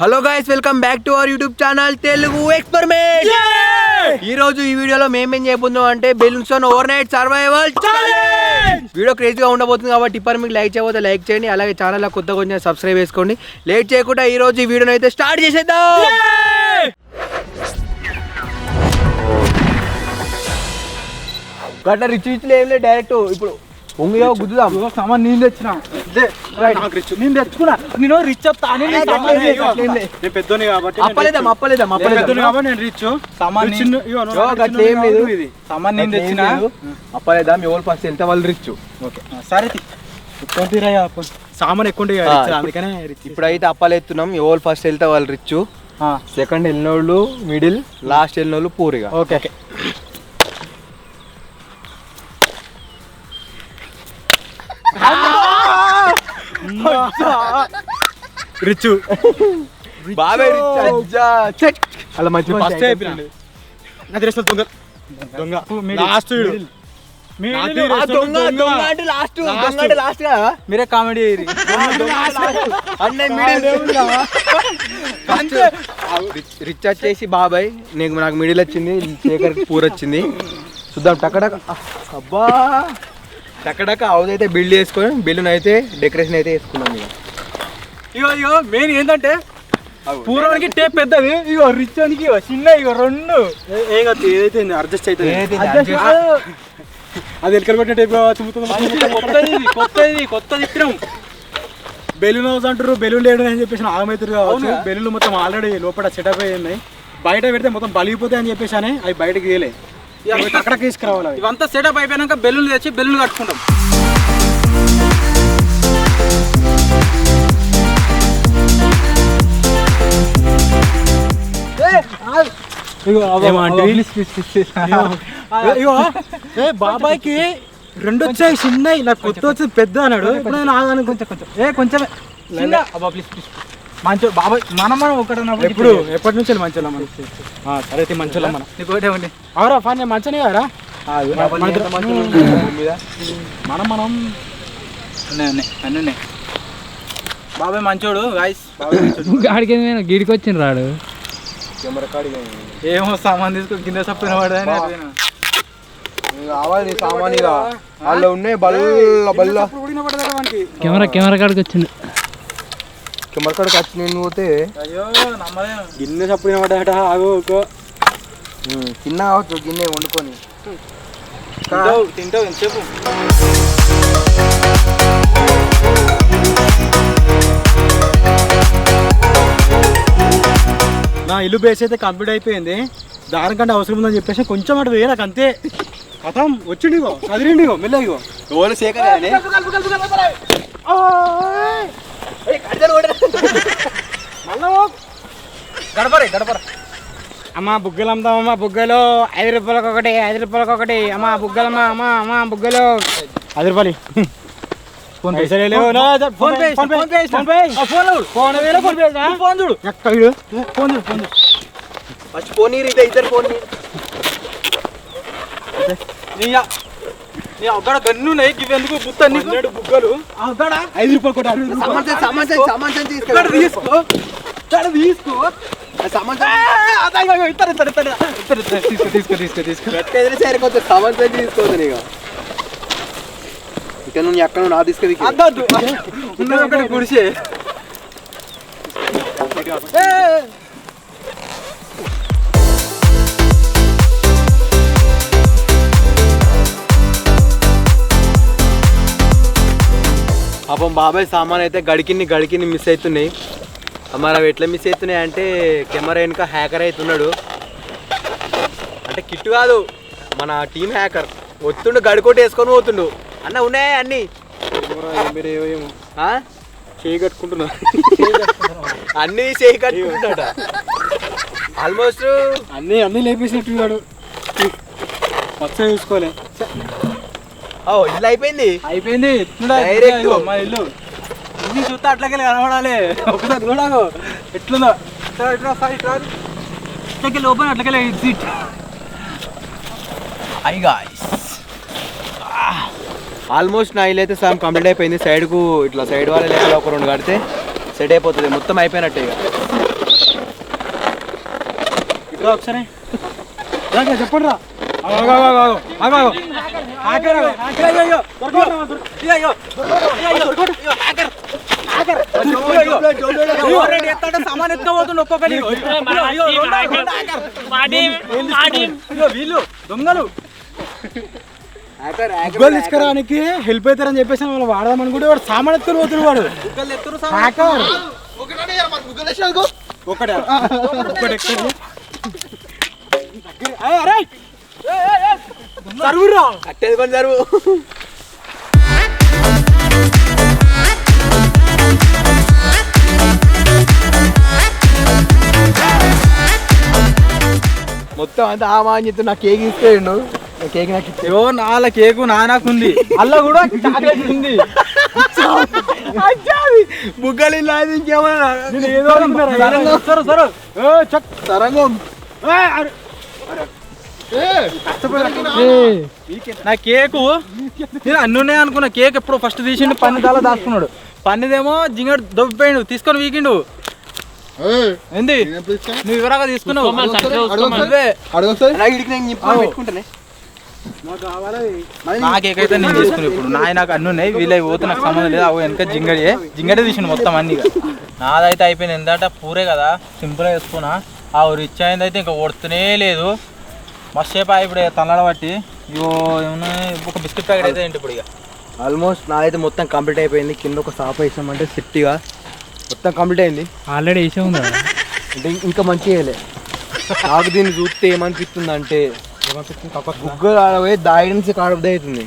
Hello guys, welcome back to our YouTube channel Telugu experiment. ఈ రోజు ఈ వీడియోలో మేమేం చేయబోతున్నాం అంటే balloons over night survival challenge. Video క్రేజీగా ఉండబోతుంది కాబట్టి ఇప్పుడు మీకు లైక్ చేయబోతే లైక్ చేయండి, అలాగే ఛానల్ కొత్తగా కొంచెం సబ్స్క్రైబ్ చేసుకోండి. లేట్ చేయకుండా ఈ రోజు ఈ వీడియోని అయితే స్టార్ట్ చేసేద్దాం. గట్ల రిచ్ రిచ్లు ఏం లేదు, డైరెక్ట్ ఇప్పుడు ఉంగియో గుద్దుదాం. సామాన్ నేను తెచ్చిన నేను తెచ్చుకున్నా. నేను రిచ్ చెప్తాను పెద్దోని కాబట్టి అప్పలేదాం కాబట్టి నేను రిచ్ సామాన్ ఏం లేదు. సామాన్ నేను తెచ్చిన అప్పలేదాం. ఎవరు ఫస్ట్ ఎంత వాళ్ళు రిచ్. ఓకే సరే సామాన్ ఎక్కువ అందుకనే ఇప్పుడైతే అప్పలేస్తున్నాం. ఎవరు ఫస్ట్ వెళ్తే వాళ్ళు రిచ్, సెకండ్ వెళ్ళినోళ్ళు మిడిల్, లాస్ట్ వెళ్ళినోళ్ళు పూరిగా. ఓకే రిచ్ బాబే రిచ్ అలా మంచి ఫస్ట్ అయిపోయింది. నా తెలుసు దొంగ దొంగ లాస్ట్ మీరే కామెడీ రిచ్ వచ్చేసి బాబాయ్, నాకు మిడిల్ వచ్చింది, శేఖర్ పూర్ వచ్చింది. చూద్దాం. టకటక అబ్బా టకటక హౌస్ అయితే బిల్డ్ చేసుకొని బెలూన్ అయితే డెకరేషన్ అయితే వేసుకున్నాం. ఇగో మెయిన్ ఏంటంటే పూర్వానికి టేప్ పెద్దది, ఇగో రిచ్ అనికి చిన్న, ఇగో రెండు ఏదైతే అడ్జస్ట్ అవుతుంది. అది ఎక్కడ పెట్టిన టేప్ కొత్తది ఇచ్చినాం. బెలూన్ హౌస్ అంటారు, బెలూన్ లేడు అని చెప్పేసి ఆగమవుతారు కావచ్చు. బెలూన్లు మొత్తం ఆల్రెడీ లోపల సెటప్ అయ్యి ఉన్నాయి. బయట పెడితే మొత్తం బలిగిపోతాయి అని చెప్పేసి అవి బయటకు వేయలే, అక్కడ తీసుకురావాలి. ఇవంతా సెటప్ అయిపోయినాక బెలూన్ తెచ్చి బెలూన్ కట్టుకుంటాం. బాబాయ్కి రెండు వచ్చాయి చిన్నవి, నాకు కొత్త వచ్చింది పెద్ద అన్నాడు. ఇప్పుడు నేను ఆగాను కొంచెం కొంచెమే మంచి బాబాయ్ మనం ఒకటి ఇప్పుడు ఎప్పటి నుంచి మంచిగా మనం సరే మంచిగా మనం నీకోటేమండి అవరా ఫాన్ మంచిగా కారా మనం అన్నీ బాబాయ్ మంచోడు. గాయస్ గాడికి గిడికి వచ్చింది రాడు. ఏమో సామాన్ తీసుకుని కింద సప్పిన వాడు కావాలి సామాన్. ఇక వాళ్ళు ఉన్నాయి బల్ల కెమెరా కాడికి వచ్చింది. కెమెరా కాడికి వచ్చి నేను పోతే అయ్యో నమ్మలేను. గిన్నె సప్పిన పడ్డాట. ఆగో చిన్న కావచ్చు, గిన్నె వండుకొని తింటావు ఎంతసేపు. నా ఇల్లు బేస్ అయితే కంప్లీట్ అయిపోయింది. దాని కంటే అవసరం ఉందని చెప్పేసి కొంచెం అటు వేయకు అంతే. కథం వచ్చిండిగో కదిరిండిగో మెల్లగో ఓలు శేఖర్ గడపర అమ్మ బుగ్గలు అమ్ముతామమ్మా. బుగ్గలు 5 రూపాయలకు ఒకటి, 5 రూపాయలకు ఒకటి. అమ్మ బుగ్గలమ్మా, అమ్మ బుగ్గలు 5 రూపాయలు. ఫోన్ పే చూడు ఫస్ట్ ఫోన్ ఇద్దరు ఫోన్ అక్కడ గన్ను ఎందుకు బుత్త బుగ్గలు అక్కడ 5 రూపాయలు కూడా తీసుకో తీసుకోదు. ఇక నువ్వు ఎక్కడ నా తీసుకెళ్ళి ఒకటి గుడిసే పాపం బాబాయ్ సామాన్ అయితే గడికిని మిస్ అవుతున్నాయి. మరి అవి ఎట్లా మిస్ అవుతున్నాయి అంటే కెమెరా వెనుక హ్యాకర్ అవుతున్నాడు. అంటే కిట్టు కాదు, మన టీం హ్యాకర్ వస్తుండు, గడికోటి వేసుకొని పోతుండు. అన్న ఉన్నాయా అన్ని చేయి కట్టుకుంటున్నా, అన్ని చేయి కట్టుకుంటున్నాడ. ఆల్మోస్ట్ అన్ని లేపేసినట్టున్నాడు. పచ్చ చూసుకోలే. ఇల్లు అయిపోయింది మా ఇల్లు ఇన్ని చూస్తే అట్లకే కనబడాలి. ఒకసారి చూడాకు ఎట్లుందో. లోపల అట్లకే ఎగ్జిట్. ఆల్మోస్ట్ నా ఇల్లు అయితే సగం కంప్లీట్ అయిపోయింది. సైడ్కు ఇట్లా సైడ్ వాళ్ళ లేక ఒక 2 కడితే సెట్ అయిపోతుంది, మొత్తం అయిపోయినట్టే. ఇక ఒకసారి చెప్పండి రా సామాన్ ఎత్తుకోబోతుండే ఒక్కొక్కటి వీళ్ళు దొంగలు బుగ్గలు తీసుకురానికి హెల్ప్ అవుతారని చెప్పేసి వాళ్ళు వాడదామని కూడా వాడు సామాన్ ఎత్తుకొని పోతున్నాడు వాడు హ్యాకర్ ఒకటే సర్వురా అట్టేది కొని సర్వు మొత్తం అంతా ఆమాన్ చెప్తే నా కేక్ ఇస్తాడు కేక్ నాకు ఏవో నాల కేకు నాకుంది అల్ల కూడా చాక్లెట్ ఉంది బుగ్గలు ఇలా ఇంకేమన్నా తరంగం నా కేకు నేను అన్ని ఉన్నాయి అనుకున్నా కేక్ ఎప్పుడు ఫస్ట్ తీసిండు పన్నిదాలా దాచుకున్నాడు పన్నిదేమో జింగడు దొబ్బిపోయిండు తీసుకొని వీకిండు ఏంది నువ్వు వివరాగా తీసుకున్నావు పెట్టుకుంటానే నా కేక్ అయితే నేను తీసుకున్నాను ఇప్పుడు నాకు అన్ని ఉన్నాయి వీళ్ళ పోతే నాకు సంబంధం లేదు అవి వెనక జింగడే తీసిండు మొత్తం అన్ని నాదైతే అయిపోయింది ఎందుకంటే పూరే కదా సింపుల్గా వేసుకున్నా ఆ రిచ్ అయింది అయితే ఇంకా కొడుతూనే లేదు మస్తు సేపు ఇప్పుడు తల్లడ బట్టి ఇగో ఏమన్నా ఒక బిస్కెట్ ప్యాకెట్ అయితే ఏంటి ఇప్పుడు ఇక ఆల్మోస్ట్ నాదైతే మొత్తం కంప్లీట్ అయిపోయింది కింద ఒక సాఫ్ వేసామంటే సెట్గా మొత్తం కంప్లీట్ అయింది ఆల్రెడీ వేసే ఉంది అంటే ఇంకా మంచిగా వేయలే నాకు దీన్ని చూస్తే ఏమనిపిస్తుంది అంటే బుగ్గలు ఆడపోయి దాయిన్స్ కాడబుద్ది అవుతుంది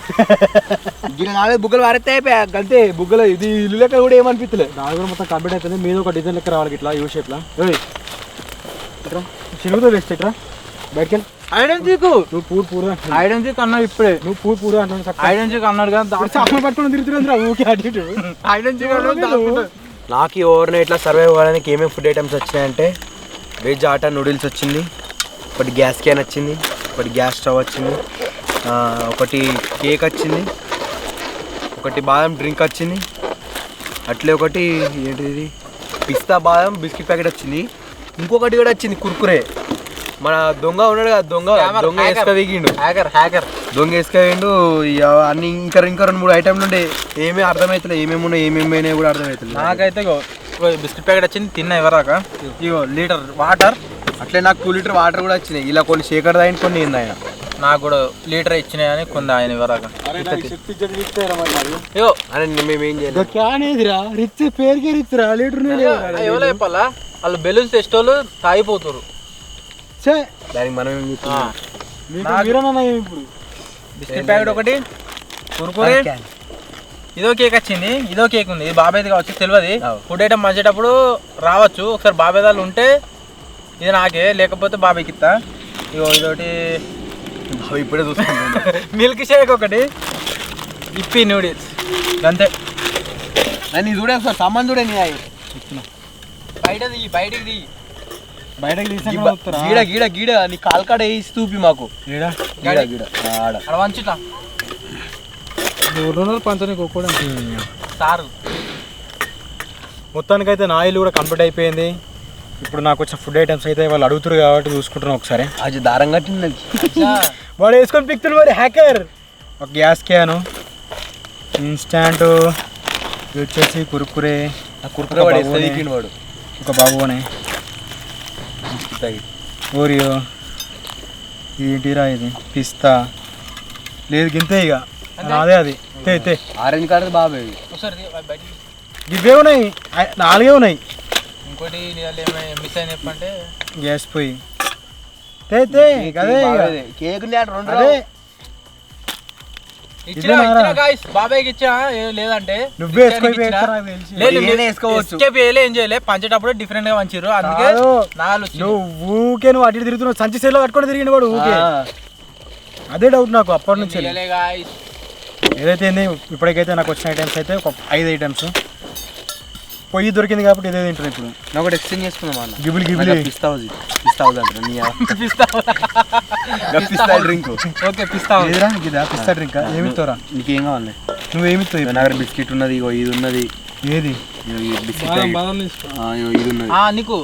గిన్నె నాలుగు బుగ్గలు వారైతే అయిపోయా అంతే బుగ్గలు ఇది ఇల్లు లెక్క కూడా ఏమనిపించలేదు దాని కూడా మొత్తం కంప్లీట్ అవుతుంది మీద ఒక డిజైన్ లెక్క రావాలి ఇట్లా యూ షేప్లా చిరుగుతో వేస్ట్ ఇట్రా బయటకెళ్ళి ఐడెంటికు నువ్వు పూరు ఐడెంటిక్ అన్నావు ఇప్పుడే నువ్వు పూరు అంటున్నావు ఐడెంటిక్ అన్నాడు కదా సామాన్ పట్టుకుని తిరుగుతున్నా ఊకే అటు ఐడెంటిక్ నాకు ఈ ఓవర్ నైట్లో సర్వైవ్ అవ్వడానికి ఏమేమి ఫుడ్ ఐటమ్స్ వచ్చినాయంటే వెజ్ ఆటా నూడిల్స్ వచ్చింది, ఒకటి గ్యాస్ క్యాన్ వచ్చింది, ఒకటి గ్యాస్ స్టవ్ వచ్చింది, ఒకటి కేక్ వచ్చింది, ఒకటి బాదం డ్రింక్ వచ్చింది, అట్లే ఒకటి ఏంటిది పిస్తా బాదం బిస్కెట్ ప్యాకెట్ వచ్చింది, ఇంకొకటి కూడా వచ్చింది కుర్కురే. మన దొంగ ఉన్నాడు కదా దొంగ వేసుకవేగిండు దొంగ వేసుకవేయండు. అన్ని ఇంకా 2-3 ఐటమ్లు ఉండే ఏమీ అర్థమవుతలే ఏమేమి ఉన్నాయి ఏమేమి కూడా అర్థమవుతుంది. నాకైతే బిస్కెట్ ప్యాకెట్ వచ్చింది తిన్నా ఎవరాక ఇగో లీటర్ వాటర్, అట్లే నాకు 2 లీటర్ వాటర్ కూడా వచ్చినాయి. ఇలా కొన్ని శేఖర్ దాయిని కొన్ని ఏంది ఆయన నాకు కూడా లీటర్ ఇచ్చినాయని కొంది ఆయన ఎవరాక. అయ్యో అని మేమేం చేయాలి రిచ్ పేరుకే రిచ్ రా లీటర్ ఎవరో చెప్పాలా వాళ్ళు బెలూన్స్ తెచ్చేవాళ్ళు తాగిపోతారు. దానికి మనం ఏం చెప్తున్నాం ఇప్పుడు బిస్కెట్ ప్యాకెట్ ఒకటి కుర్కురే, ఇదో కేక్ వచ్చింది, ఇదో కేక్ ఉంది. ఇది బాబాయ్ది కావచ్చు తెలియదు. ఫుడ్ ఐటమ్ మంచేటప్పుడు రావచ్చు. ఒకసారి బాబాయ్ దాళ్ళు ఉంటే ఇది నాకే, లేకపోతే బాబాయ్కి ఇస్తా. ఇగో ఇదొకటి ఇప్పుడే చూస్తున్నాను. మిల్క్ షేక్ ఒకటి, ఇప్పి నూడిల్స్ అంతే. నేను చూడే సార్ సామాన్ చూడే నీ బయటకి తీసి గీడ గీడ గీడ నీ కాల్కాడ వేసి చూపి మాకు గీడ గీడ వంచుతా సారు. మొత్తానికైతే నా ఇల్లు కూడా కంప్లీట్ అయిపోయింది. ఇప్పుడు నాకు వచ్చిన ఫుడ్ ఐటమ్స్ అయితే వాళ్ళు అడుగుతారు కాబట్టి చూసుకుంటున్నాం ఒకసారి. అది దారం కట్టింది వాడు వేసుకొని పిక్తులు మరి హ్యాకర్. ఒక గ్యాస్ క్యాను, ఇన్స్టాంట్ వచ్చేసి కుర్కురే, వాడు ఒక బాబునే ఓరియో, ఏంటిరా ఇది పిస్తా లేదు గింతే ఇక నాదే అది తే ఆరెంజ్ కలర్ బాబాయ్. ఇవే ఉన్నాయి, 4 ఉన్నాయి. ఇంకోటి మిస్ అయిన చెప్పంటే గ్యాస్ పోయి తే అదే కేక్ బాబాయ్కి ఇచ్చా లేదంటే నువ్వే ఏం చేయలే. పంచేటప్పుడు డిఫరెంట్ గా పంచారు, అందుకే ఊకే నువ్వు అటు తిరుగుతున్నావు. సంచి సేలో కట్టుకొని తిరిగిండు వాడు ఊకే. అదే డౌట్ నాకు అప్పటి నుంచి. ఏదైతే ఇప్పటికైతే నాకు వచ్చిన ఐటమ్స్ అయితే ఒక 5 ఐటమ్స్. పొయ్యి దొరికింది కాబట్టి ఇదే తింటున్నా ఇప్పుడు. నాకు ఒకటి ఎక్స్చేంజ్ చేసుకుందాం అన్న. గిబిలి పిస్తా డ్రింక్. ఓకే పిస్తా పిస్తా డ్రింక్ ఏమిస్తారా? నీకేం కావాలి? నువ్వేమిస్తావు? నా దగ్గర బిస్కెట్ ఉన్నది, ఇగో ఇది ఉన్నది. ఏది బిస్కెట్ ఇది ఉన్నది. నీకు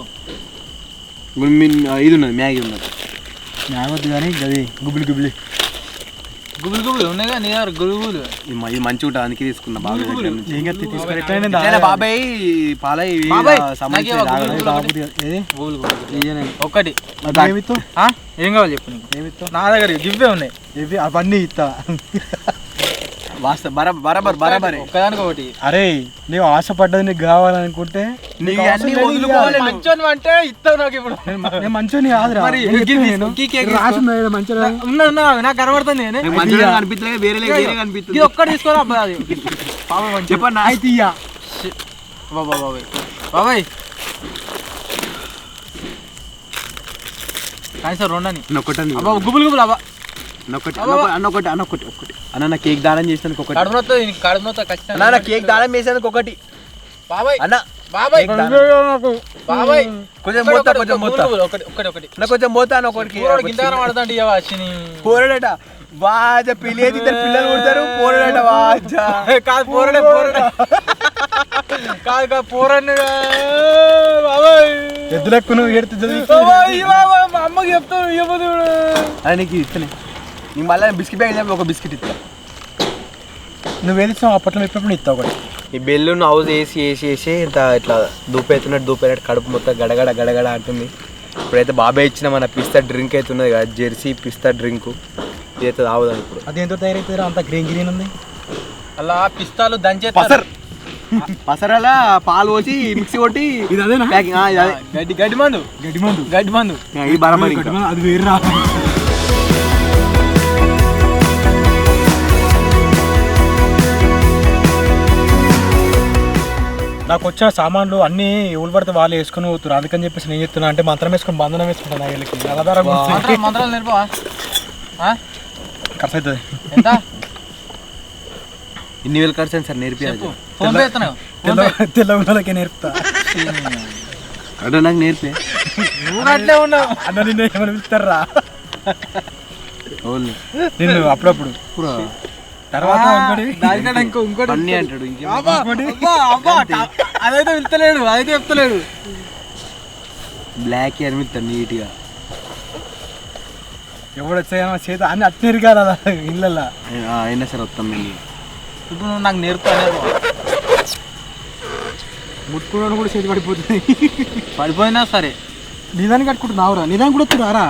ఇది ఉన్నది మ్యాగీ ఉన్నది మ్యాగొద్దు కానీ గది గుబులి గుబులి గుబులు ఉన్నాయిగా నీ దగ్గర గుబులు. ఇది మంచిగా ఉంటుంది అందుకే తీసుకున్నా బాబాయ్ దగ్గర నుంచి. ఏం కత్తి తీసుకొని ఎట్లయినా ఇట్లైనా బాబాయ్ పాలయ్య బాబాయ్, సంబంధించిన నాకేవో తాగలేదు. గుబులు ఒకటి ఏమిత్తు ఏం కావాలి చెప్పు నీకు. ఏమిత్తు నా దగ్గర గివ్వే ఉన్నాయి. ఇవి అవన్నీ ఇస్తా. బరాబర్ ఒక్కదానికి ఒకటి. అరే నీవు ఆశపడ్డది నీకు కావాలనుకుంటే నీకు అన్ని వదులుకోవాలి నువ్వు. మంచోని అంటే ఇస్తావు నాకు ఇప్పుడు. నేను మంచోని కాదురా. మరి నేను గిన్నె చెప్పిన తీసుకో, కీ కేక్ రాసున్నా ఈడ మంచిగా ఉన్నా నాకు కనబడుతుంది. నీకు మంచిగా కనిపించలే వేరే కనిపిస్తుంది. ఇది ఒక్కటి తీసుకోరా అబ్బా. అది పాపం మంచి చెప్పన్నా అయితే ఇయ్యా బాబాయ్ కానీ సార్ రెండని నొక్కటండి అబ్బా గుబులు అబ్బా. ఒక్కటి అన్న నా కేక్ దానం చేసినందుకు ఒకటి కడుపునొత్తా ఖచ్చితంగా. అన్న నా కేక్ దానం చేసినందుకు ఒకటి బాబాయ్ అన్న బాబాయ్ బాబాయ్ కొంచెం మూత కొంచెం మూత ఒకటి నా కొంచెం మూత అన్న ఒకటికి గింతగానం పడతాండి ఇవ్వ వచ్చిని పోరాడట వాజ పిల్లేది ఇద్దరు పిల్లలు పుడతారు పోరాడట వాజ కాదు పోరడే కాదు పోరని బాబాయ్ ఎద్దులెక్కు నువ్వు ఏడుతుంది మా అమ్మకి చెప్తాను ఇవ్వదు. అని నీకు ఇస్తలే నీకు మళ్ళీ బిస్కెట్ బ్యాగ్ ఒక బిస్కెట్ ఇస్తా. నువ్వేది ఇస్తావు అప్పట్లో ఎప్పుడు ఇస్తావు ఒకటి. ఈ బెల్లును హౌస్ వేసి ఇంత ఇట్లా దూపెత్తున్నట్టు కడుపు మొత్తం గడగడ అంటుంది. ఇప్పుడైతే బాబాయ్ ఇచ్చిన మన పిస్తా డ్రింక్ అయితే ఉన్నది కదా, జెర్సీ పిస్తా డ్రింక్ ఇదైతే తాగుదాం ఇప్పుడు. అది ఎంతో తయారైతుందా అంత గ్రీన్ ఉంది. అలా పిస్తాలు దంచే పసరలా పాలు పోసి మిక్సీ కొట్టి ఇది అదేనా ప్యాకింగ్ గడ్డి మందు ఇది బరాబర్ అది వేరురా. నాకు వచ్చిన సామాన్లు అన్నీ ఎవరు పడితే వాళ్ళు వేసుకుని పోతున్నారు. అందుకని చెప్పేసి నేను చెప్తున్నా అంటే మంత్రం వేసుకొని బంధనం వేసుకుంటాను వీళ్ళకి మంత్రాలు నేర్పవా ఖర్చు అవుతుంది. ఎంత ఇన్ని వేలు ఖర్చు సార్ నేర్పియాలి. ఫోన్ పే ఎత్తున్నావు తెల్లగుండలకే నేర్పుతా అంటే నాకు నేర్పే నువ్వు అట్లే ఉన్నావు అన్న నిన్ను ఏమైనా పిలుస్తారా నిన్ను అప్పుడప్పుడు తర్వాత ఇంకోటి అన్నీ అంటాడు అదైతే వెళ్తలేడు అదైతే చెప్తలేడు. బ్లాక్ అనిపిస్తాడు నీట్గా ఎవడు వచ్చాయో చేత అన్ని అట్నేరు కదా ఇళ్ళల్లో అయినా సరే వస్తాం మేము. ఇప్పుడు నువ్వు నాకు నేర్పుతానే ముట్టుకోవడం కూడా చేతి పడిపోతుంది. పడిపోయినా సరే నిదాన్ని కట్టుకుంటున్నావురా. నిదాన్ని కూడా వస్తురారా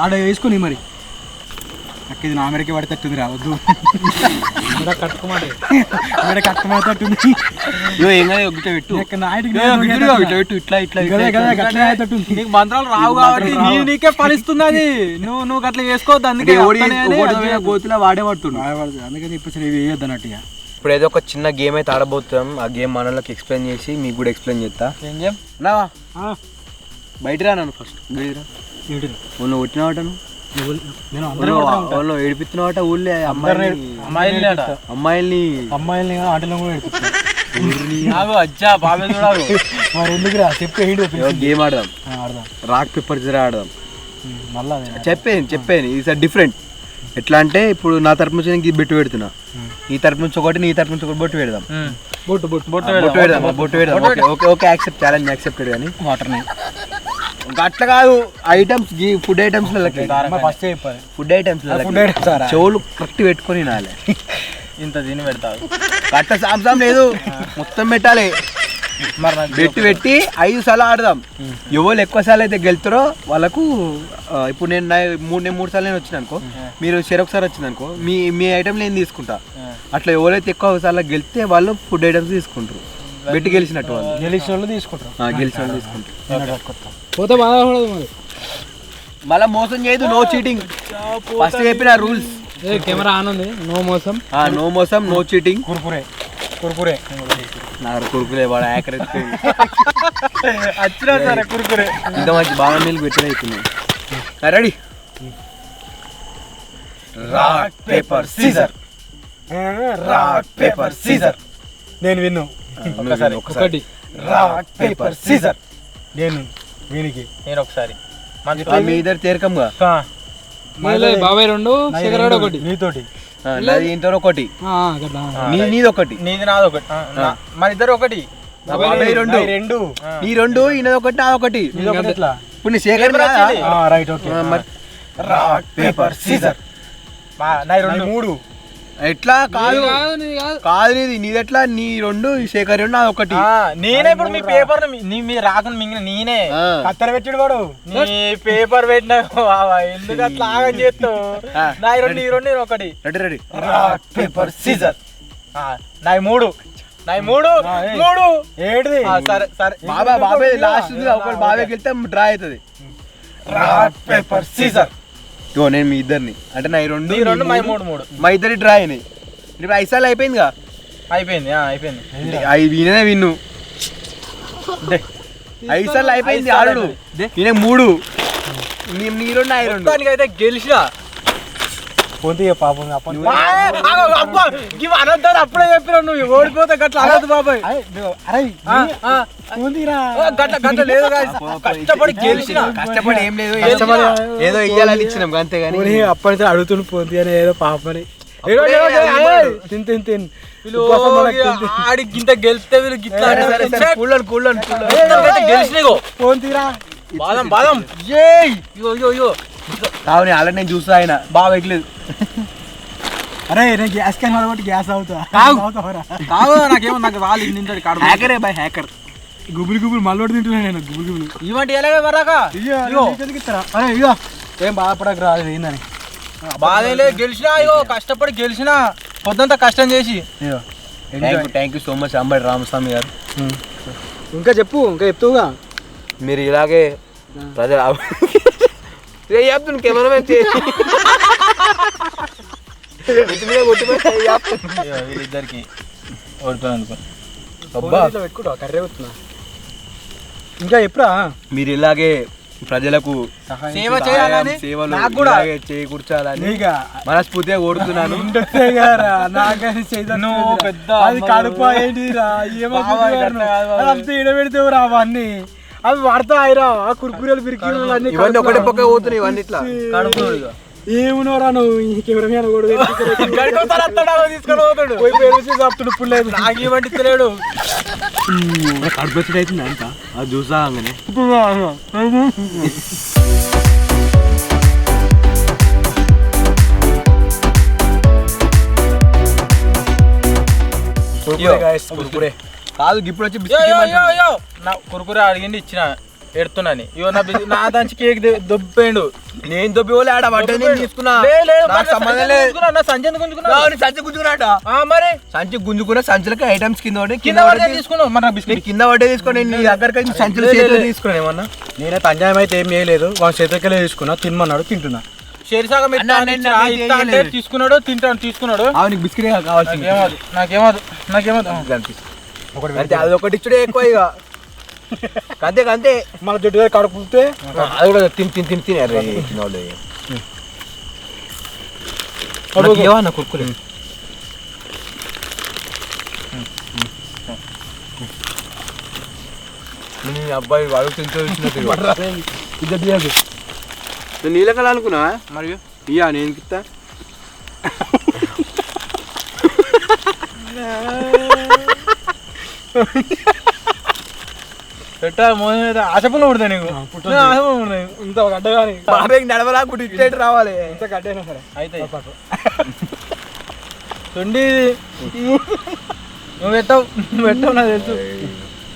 ఆడ వేసుకొని మరి అక్క ఇది నా అమెరికా పడితేట్టుంది రావద్దు కట్టుకోమంటే కట్టుకోమంటుంది నీకు మంత్రాలు రావు కాబట్టి నీకే ఫలిస్తుంది. అది నువ్వు అట్లా చేసుకోవద్దు. అందుకే గోతులా వాడేవాడుతున్నా అందుకని ఇప్పుడు ఇవి వేయొద్దు అన్నట్టుగా. ఇప్పుడు ఏదో ఒక చిన్న గేమ్ అయితే ఆడబోతున్నాం. ఆ గేమ్ మనలోకి ఎక్స్ప్లెయిన్ చేసి మీకు కూడా ఎక్స్ప్లెయిన్ చేస్తా. ఏం గేమ్ నావా బయట రా నన్ను ఫస్ట్ నువ్వు కొట్టినవాటను ఏడిపిస్తున్నవాట ఊళ్ళే అమ్మాయిల్ని ఆటలో కూడా అచ్చా బాబే చూడాలి. మరి ఎందుకురా చెప్పి గేమ్ ఆడదాం. రాక్ పేపర్ జరా ఆడదాం. మళ్ళా చెప్పాను ఈసారి డిఫరెంట్. ఎట్లా అంటే ఇప్పుడు నా తరపు నుంచి నేను బొట్టు పెడుతున్నా, ఈ తరపు నుంచి ఒకటి, నీ తరపు నుంచి ఒకటి బొట్టు పెడదాం. బొట్టు పెడదాం. Okay accept, challenge accepted. కానీ వాటర్ని అట్లా కాదు, ఐటమ్స్ ఫుడ్ ఐటమ్స్ ఫస్ట్ చెప్పాలి. ఫుడ్ ఐటమ్స్ చెవులు కరెక్ట్ పెట్టుకొని తినాలి. ఇంత తిని పెడతావు కట్ట సాంసం లేదు, మొత్తం పెట్టాలి. బెట్టు పెట్టి 5 సార్లు ఆడదాం. ఎవరు ఎక్కువ సార్లు అయితే గెలుతారో వాళ్ళకు, ఇప్పుడు నేను 3 సార్లు నేను వచ్చిన అనుకో, మీరు ఒకసారి వచ్చింది అనుకో, మీ ఐటమ్ నేను తీసుకుంటా. అట్లా ఎవరైతే ఎక్కువ సార్లు గెలిస్తే వాళ్ళు ఫుడ్ ఐటమ్స్ తీసుకుంటారు. బెట్టు గెలిచినట్టు వాళ్ళు గెలిచిన వాళ్ళు తీసుకుంటారు. పోతే మళ్ళీ మోసం చేయదు, నో చీటింగ్. ఫస్ట్ చెప్పిన రూల్స్. కెమెరా ఆన్ ఉంది, నో మోసం, నో చీటింగ్. కుర్కురే నాకు కురుకురే వాడు వచ్చినా సరే కురుకురే ఇంత మంచి బాగా నీళ్ళు పెట్టిన అవుతున్నాయి. రెడీ? Rock paper scissor. నేను విన్ను. ఒకటి రాక్ పేపర్ సీజర్. నేను వీనికి. నేను ఒకసారి. మీ ఇద్దరు తీరకంగా బాబాయ్ 2, శేఖర్ ఒకటి. నీతోటి ఇంత ఒకటి, నీది ఒకటి, నీది నాది ఒకటి, మన ఇద్దరు ఒకటి. 2 నీ 2, ఈయనది ఒకటి, నాది ఒకటి. ఇప్పుడు నీ శేఖర్ రైట్ ఓకే మరి రాక్ పేపర్ సీజర్ మూడు ఎట్లా కాదు కాదు నీది ఎట్లా నీ రెండు ఈ శేఖర్ రెండు నాది ఒకటి నేనే ఇప్పుడు మీ పేపర్ మీ రాకుండా మింగిన నేనే కత్తెర పెట్టాడు వాడు నీ పేపర్ పెట్టినా ఎందుకు అట్లా ఆగం చేస్తావు నా రెండు ఈ రెండు నేను ఒకటి ready ready rock paper scissor నా మూడు మూడు ఏడిది సరే సరే బాబాయ్ లాస్ట్ ఒకటి బాబాయ్కి వెళ్తే డ్రా అవుతుంది రాక్ పేపర్ సీజర్ ఇగో నేను మీ ఇద్దరిని అంటే నా ఈ రెండు ఈ రెండు మూడు మా ఇద్దరి డ్రా అయినాయి ఇప్పుడు 5 సార్లు అయిపోయిందిగా అయిపోయింది అయిపోయింది అవి వినే విన్ను 5 సార్లు అయిపోయింది ఆడు ఈయన 3 నీ రెండు నా రెండు అయితే గెలిచినా పొంది పాపం అనద్దు అప్పుడే చెప్పినావు నువ్వు ఓడిపోతే గట్ల అనద్దు బాబాయ్ గట్ల లేదు కష్టపడి గెలిచిన కష్టపడి ఏం లేదు ఏదో ఇయ్యాలని ఇచ్చినాం అంతే కానీ అప్పటి అడుగుతుండు పొంది అని ఏదో పాపని తిన్ ఆడికి ఇంత గెలిస్తే వీళ్ళు గెలిచినాగో పొందిరా బాదం బాదం ఇగో కావుని అలా నేను చూస్తా ఆయన బాగా ఎక్కలేదు అరే నేను గ్యాస్ క్యాన్ కాబట్టి గ్యాస్ అవుతా కాదు నాకేమో నాకు వాళ్ళు నింటాడు కాడు హ్యాకరే బాయ్ హ్యాకర్ గుబులు మళ్ళీ తింటున్నా నేను గుబులు ఇవంటి ఎలాగే మరాక అరే ఇగో ఏం బాధపడక రాదు ఏందని బాధ లేదు గెలిచినా ఇగో కష్టపడి గెలిచినా పొద్దుంతా కష్టం చేసి thank you so much Ambati Ramaswamy గారు ఇంకా చెప్పు ఇంకా చెప్తావుగా మీరు ఇలాగే ప్రజలు చెప్తున్నా కెమెరామెన్ వీళ్ళిద్దరికి ఓడిపోయాను అనుకో పెట్టుకుంటా కర్రే వస్తున్నా ఇంకా ఎప్పుడా మీరు ఇలాగే ప్రజలకు సేవ చేయాలని సేవలు నాకు కూడా చేకూర్చాలని మనస్ఫూర్తిగా కోరుతున్నాను అది కడుపు ఏంటిరా ఏమంతా ఈడబెడితేవు రా అవన్నీ అవి వాడతాయిరా కుర్కురేలు పిరికి ఇవన్నీ ఒకటి పక్క పోతున్నాయి ఇవన్నీ ఇట్లా ఏమునోరా నువ్వు కెమెరా తీసుకొని ఇప్పుడు లేదు నాకు ఇవ్వండి తెలియడు కడుపు అవుతుంది అంత అది చూసాగానే కురుకురే కాదు ఇప్పుడు వచ్చి నా కురుకురే అడిగింది ఇచ్చిన ఎడుతున్నాని ఇవో నా దంచి కేక్ దొబ్బేండు నేను దొబ్బి వాళ్ళు ఆడ పడ్డది తీసుకున్నా సంచి గుంజుకున్నా సంచి గుంజుకున్నాట మరి సంచి గుంజుకున్న సంచులకి ఐటమ్స్ కింద కింద పడే తీసుకున్నావు మన బిస్కెట్ కింద పడ్డే తీసుకుని నీ దగ్గరకి సంచులు చేతులు తీసుకున్నాను ఏమన్నా నేనే తంజాయం అయితే ఏం చేయలేదు వాళ్ళ చేతకెళ్ళి తీసుకున్నా తినమన్నాడు తింటున్నా షేరిసాగం తీసుకున్నాడు తింటాను తీసుకున్నాడు నీకు బిస్కెట్ కావాల్సింది నాకేమదు ఒకటి అది ఒకటి ఇచ్చుడే ఎక్కువ ఇక అంతే అంతే మన జట్టు కడుపుతే అది కూడా తిని ఏమన్నా కుర్కురే అబ్బాయి వాడు తింటూ నీళ్ళ కల అనుకున్నా మరియు ఇయ్యా నేను ఇస్తా ఆశపూల పుడతా నీకు ఇంత గడ్డ కానీ బాబాయ్ నడవలాకుంటే ఇచ్చేటి రావాలి ఇంత గడ్డైనా సరే అయితే చుండి నువ్వు పెట్టావు నాకు తెలుసు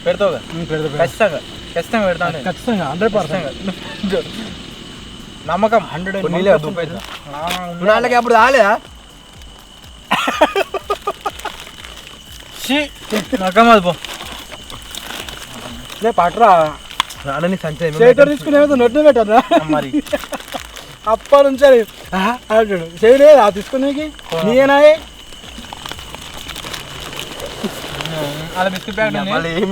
పెడతావుగా ఖచ్చితంగా పెడతాను ఖచ్చితంగా 100% నమ్మకం 100 నాళ్ళకి అప్పుడు రాలేదా నమ్మకం అది పో పట్రా రానని సంచ చేతులు తీసుకునే నొట్టు పెట్టరా మరి అప్పటి నుంచి అంటాడు చేయలేదు తీసుకునేకి నీయేనా అలా బిస్కెట్ ప్యాకెట్ ఏం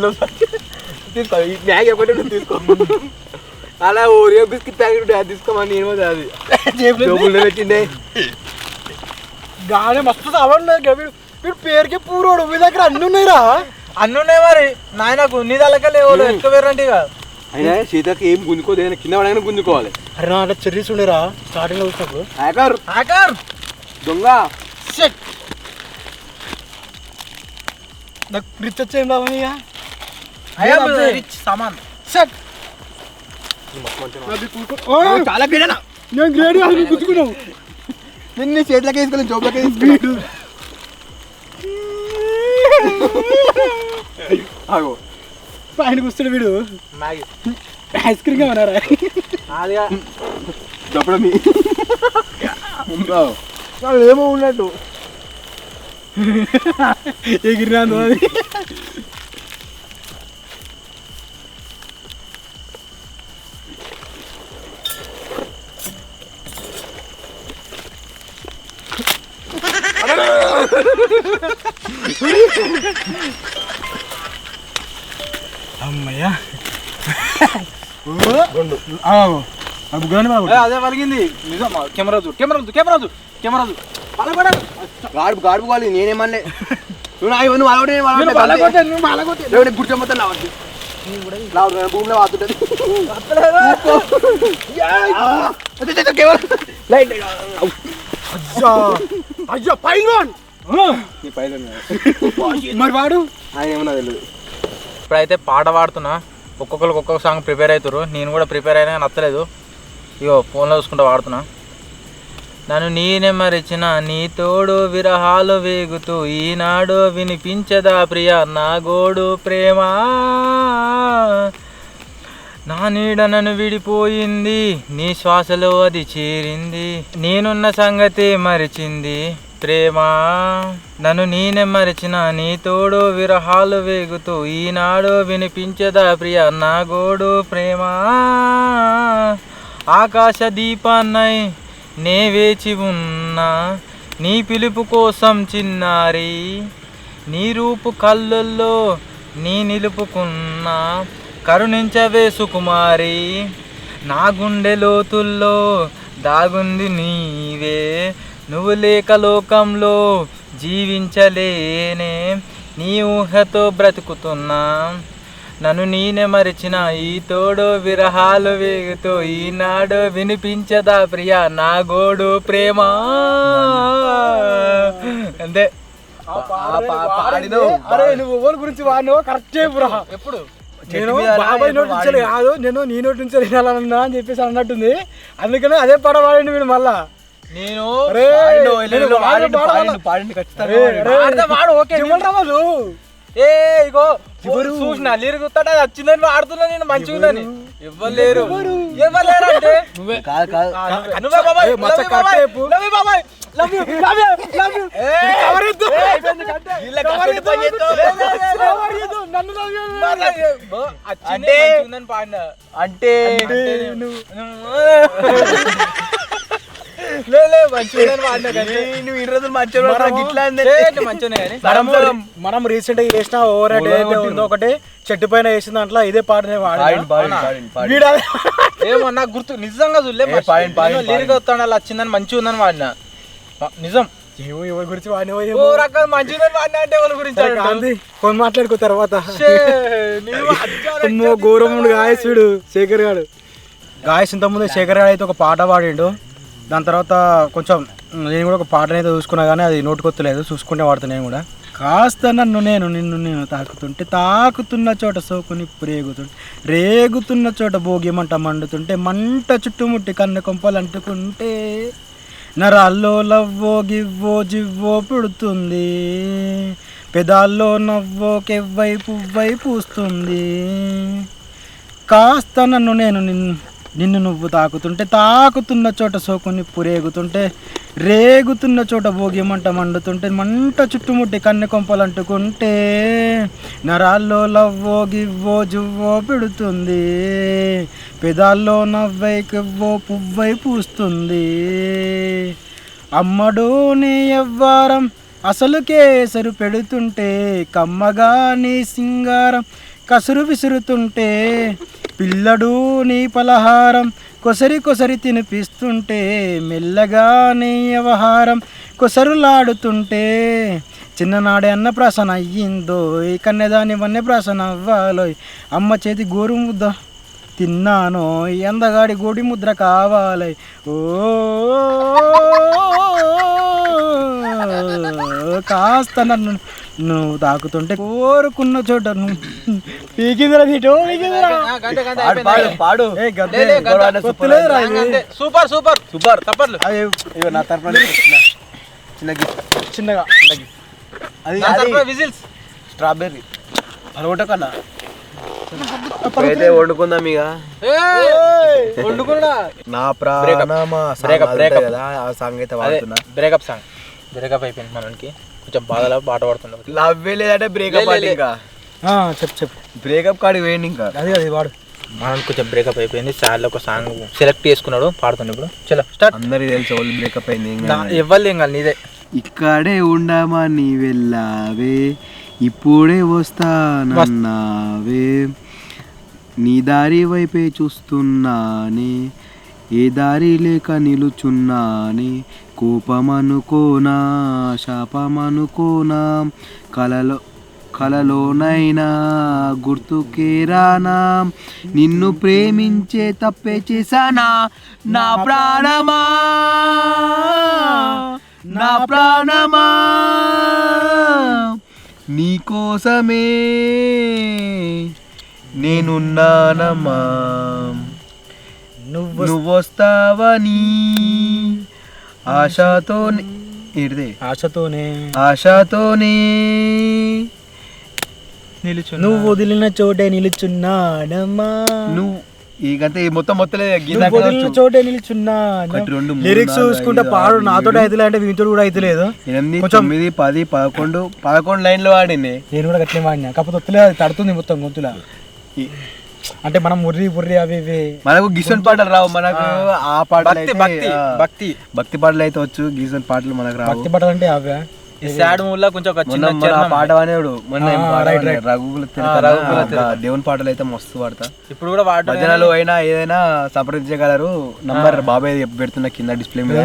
తీసుకో మ్యాగీ ఒకటి తీసుకో అలా ఓరియో బిస్కెట్ ప్యాకెట్ అది తీసుకోమని ఏమో అది పెట్టిండే గానే మస్తు అవన్నీ వీడు పేరుకి పూరోడు మీ దగ్గర అన్ని ఉన్నాయిరా అన్ని ఉన్నాయి మరి నాయనకు నీ దగ్గర లేవు ఎత్తుకోవేరంటే ఇక అయినా సీతకి ఏం గుంజుకోదు ఏదైనా కింద పడగానే గుంజుకోవాలి అరే నా అంటే చెర్రీస్ ఉండేరా స్టార్టింగ్ లో వచ్చినప్పుడు హ్యాకర్ దొంగ నాకు రిచ్ వచ్చేం రావయ్యా రిచ్ సామాన్ చాలా గ్రేట్. నేను గ్రేడ్ గుర్తుకున్నావు నిన్ను చేతులకి వేసుకొని జోబులకి తీసుకున్నాడు. ఆగో ఆయనకు వస్తాడు వీడు మ్యాగీ ఐస్ క్రీమ్ ఉన్నారా అదిగా దప్పుడు మీ ఏమో ఉన్నట్టు ఎగిరినాను అది అమ్మయ్యా అదే పలిగింది నిజం. కెమెరా చూ కెమెరా చూ కెమెరా చూ కెమెరా చూ పలగొడా గాడుపు కావాలి. నేనేమన్నా నువ్వు అలవాటు గుర్తు మొత్తం లావచ్చు భూమిలో వాతుంటది. అయ్యో పైల్వాన్ మరి వాడు ఆయన ఏమన్నా తెలియదు. ఇప్పుడైతే పాట పాడుతున్నా. ఒక్కొక్కరికి ఒక్కొక్క సాంగ్ ప్రిపేర్ అవుతారు. నేను కూడా ప్రిపేర్ అయినా నచ్చలేదు. ఇగో ఫోన్లో చూసుకుంటూ వాడుతున్నా. నన్ను నేనే మరిచిన నీ తోడు విరహాలు వేగుతూ ఈనాడు వినిపించదా ప్రియ నా గోడు ప్రేమ నా నీడ నన్ను విడిపోయింది నీ శ్వాసలో అది చేరింది నేనున్న సంగతి మరిచింది ప్రేమ నన్ను నేనే మరిచిన నీ తోడు విరహాలు వేగుతూ ఈనాడు వినిపించదా ప్రియ నా గోడు ప్రేమ ఆకాశ దీపాన్నై నే వేచి ఉన్నా నీ పిలుపు కోసం చిన్నారి నీ రూపు కళ్ళల్లో నీ నిలుపుకున్నా కరుణించవే సుకుమారి నా గుండె లోతుల్లో దాగుంది నీవే నువ్వు లేక లోకంలో జీవించలేనే నీ ఊహతో బ్రతుకుతున్నా నన్ను నేనే మరిచిన ఈ తోడు విరహాలు వేగుతూ ఈనాడు వినిపించదా ప్రియ నా గోడు ప్రేమ అంతే. అరే నువ్వు ఎవరి గురించి వాడినో కరెక్ట్ చెప్పురా. ఎప్పుడు నేను బాబాయ్ నోటి నుంచి కాదు నేను నీ నోటి నుంచి వినాలన్నా అని చెప్పేసి అన్నట్టుంది. అందుకనే అదే పాట పాడండి మీరు మళ్ళా. నేను ఏ ఇగో చూసిన లిరుగుతాడు అది వచ్చిందని ఆడుతున్నా నేను మంచిగా ఉందని ఇవ్వలేరు ఇవ్వలేరు అంటే నువ్వే నువ్వే బాబాయ్ లవ్ యూ బాబాయ్ love you love you love you అంటే పాడినా అంటే మనం రీసెంట్ గా చేసిన ఓవర్ ఉందో ఒకటి చెట్టు పైన వేసిన దాంట్లో ఇదే పాట ఏమో నాకు గుర్తు నిజంగా చూడలే లిరిక్ వస్తాడు అలా వచ్చిందని మంచిగా ఉందని వాడిన నిజం ఎవరి గురించి వాడిన మంచిగా వాడిన అంటే ఎవరి గురించి ఫోన్ మాట్లాడుకో తర్వాత గౌరవముడు గాయస్ వీడు శేఖర్ గారు గాయస్ ఇంతకుముందు శేఖర్ గారు అయితే ఒక పాట పాడిండు. దాని తర్వాత కొంచెం నేను కూడా ఒక పాటను అయితే చూసుకున్నా కానీ అది నోటుకొత్తలేదు చూసుకుంటే వాడుతా నేను కూడా. కాస్త నిన్ను నేను తాకుతుంటే తాకుతున్న చోట సోకుని రేగుతుంటే రేగుతున్న చోట భోగి మంట మండుతుంటే మంట చుట్టుముట్టి కన్ను కొంపలు అంటుకుంటే నరాల్లో లవ్వో గివ్వో జివ్వో పుడుతుంది పెదాల్లో నవ్వో కెవ్వై పువ్వై పూస్తుంది కాస్త నిన్ను నువ్వు తాకుతుంటే తాకుతున్న చోట సోకుని రేగుతుంటే రేగుతున్న చోట భోగి మంట మండుతుంటే మంట చుట్టుముట్టి కన్నె కొంపలు అంటుకుంటే నరాల్లో లవ్వో గివ్వో జువ్వో పెడుతుంది పెదాల్లో నవ్వై కెవ్వో పువ్వై పూస్తుంది అమ్మడు నీ ఎవ్వారం అసలు కేసరు పెడుతుంటే కమ్మగా నీ సింగారం కసురు విసురుతుంటే పిల్లడు నీ పలహారం కొసరి కొసరి తినిపిస్తుంటే మెల్లగా నీ వ్యవహారం కొసరులాడుతుంటే చిన్ననాడే అన్నప్రాసన అయ్యిందో ఈ కన్నెదాని వన్నెప్రాసన అవ్వాలో అమ్మ చేతి గోరు ముద్ద తిన్నానో అందగాడి గోడి ముద్ర కావాలి ఓ కాస్త నువ్వు తాకుతుంటే కోరుకున్న చోట నువ్వు పీకిందిరా నీటు పాడు సూపర్ సూపర్ సూపర్ తప్పట్లు నా తరపున చిన్నగా అది విజిల్స్ స్ట్రాబెర్రీ అరవట కన్నా అయితే వండుకుందాం ఇక వండుకున్నా నా ప్రాణమా కదా ఆ సాంగ్ అయితే వాడుతున్నా బ్రేకప్ సాంగ్ బ్రేకప్ అయిపోయింది మనకి కొంచెం బాధలో పాట పాడుతున్నాం లవ్వే లేదంటే బ్రేకప్ ఇంకా చెప్పు బ్రేకప్ కాడికి వేయండి ఇంకా అది వాడు మనం కొంచెం బ్రేకప్ అయిపోయింది సార్లో ఒక సాంగ్ సెలెక్ట్ చేసుకున్నాడు పాడుతున్నాడు ఇప్పుడు చలో స్టార్ట్ అందరికి తెలుసు వాళ్ళు బ్రేకప్ అయింది ఇవ్వాలి ఏం కాదు నీదే ఇక్కడే ఉండమని వెళ్ళావే ఇప్పుడే వస్తానన్నావే నీ దారి వైపే చూస్తున్నానే ఏ దారి లేక నిలుచున్నానే కోపమనుకోనా శాపమనుకోనా కలలోనైనా గుర్తుకే రానా నిన్ను ప్రేమించే తప్పే చేశానా నా ప్రాణమా నా ప్రాణమా నీకోసమే నేనున్నానమ్మా నువ్వొస్తావని ఆశతోనే నువ్వు వదిలిన చోటే నిలుచున్నానమ్మా నువ్వు ఇకంతే మొత్తం వదిలిన చోటే నిలుచున్నా లిరిక్స్ చూసుకుంటే పాడు నాతో అయితే అంటే వీటితో కూడా అయితే లేదు 8 9 10 11 లైన్లు వాడింది నేను కూడా గట్లే వాడినా కాకపోతే వత్తలే అది తడుతుంది మొత్తం గొంతులా అంటే మనం ముర్రి అవి మనకు గిసన్ పాటలు రావు మనకు ఆ పాటలు భక్తి పాటలు అయితే వచ్చు గిసన్ పాటలు మనకు రావు భక్తి పాటలు అంటే అవే సాడ్ మూల కొంచెం పాట అనేవాడు దేవుని పాటలు అయితే మస్తు పాడతా ఇప్పుడు కూడా భజనలు అయినా ఏదైనా సంప్రదించగలరు నంబర్ బాబాయ్ పెడుతున్న కింద డిస్ప్లే మీద